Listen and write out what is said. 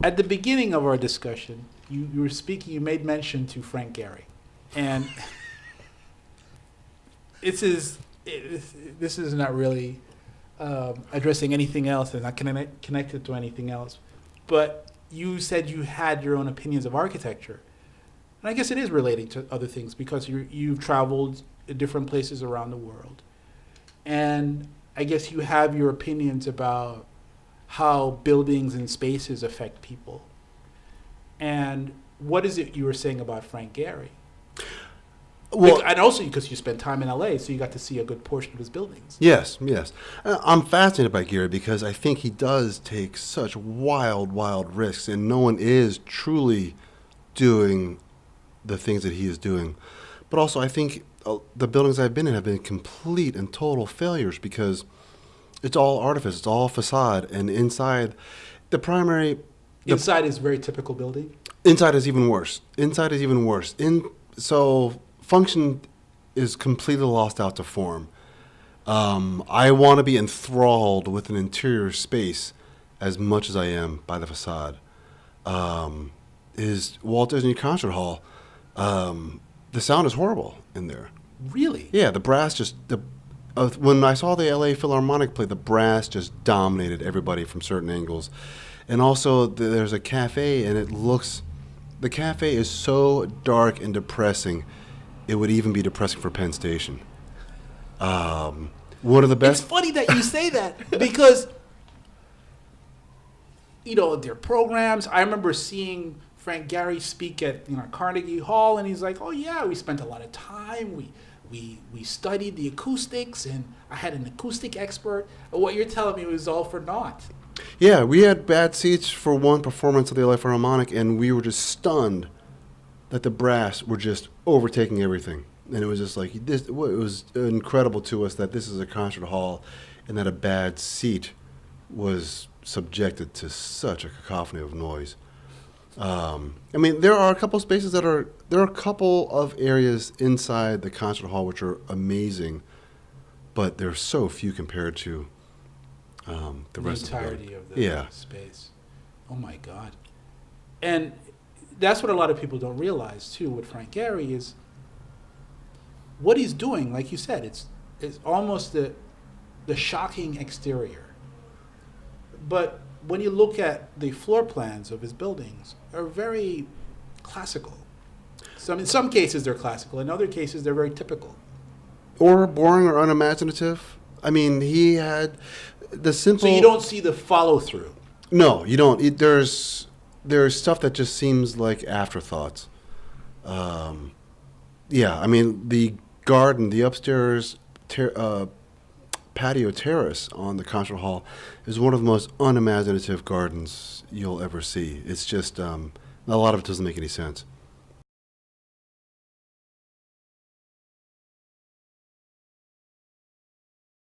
At the beginning of our discussion, you were speaking. You made mention to Frank Gehry, and this is not really addressing anything else and not connected to anything else. But you said you had your own opinions of architecture. And I guess it is relating to other things because you've traveled in different places around the world. And I guess you have your opinions about how buildings and spaces affect people. And what is it you were saying about Frank Gehry? Well, And also because you spent time in LA, so you got to see a good portion of his buildings. yes, yes. I'm fascinated by Gary because I think he does take such wild, wild risks, and no one is truly doing the things that he is doing. But also, I think the buildings I've been in have been complete and total failures because it's all artifice, it's all facade, and inside, the primary... Inside is a very typical building. Inside is even worse. Inside is even worse. So function is completely lost out to form. I want to be enthralled with an interior space as much as I am by the facade. Is Walt Disney Concert Hall? The sound is horrible in there. Really? Yeah, the brass just when I saw the LA Philharmonic play, the brass just dominated everybody from certain angles. And also, there's a cafe, and the cafe is so dark and depressing, it would even be depressing for Penn Station. One of the best. It's funny that you say that because, their programs. I remember seeing Frank Gehry speak at Carnegie Hall, and he's like, "Oh yeah, we spent a lot of time. We studied the acoustics, and I had an acoustic expert. And what you're telling me was all for naught." Yeah, we had bad seats for one performance of the LA Philharmonic, and we were just stunned that the brass were just overtaking everything. And it was just like, it was incredible to us that this is a concert hall and that a bad seat was subjected to such a cacophony of noise. There are a couple spaces there are a couple of areas inside the concert hall which are amazing, but they're so few compared to the rest entirety of the space. Oh my God. And that's what a lot of people don't realize too with Frank Gehry is what he's doing, like you said, it's almost the shocking exterior. But when you look at the floor plans of his buildings, are very classical. So in some cases they're classical, in other cases they're very typical. Or boring or unimaginative. I mean, he had the simple... So you don't see the follow-through? No, you don't. There's stuff that just seems like afterthoughts. The garden, the upstairs patio terrace on the concert hall is one of the most unimaginative gardens you'll ever see. It's just, a lot of it doesn't make any sense.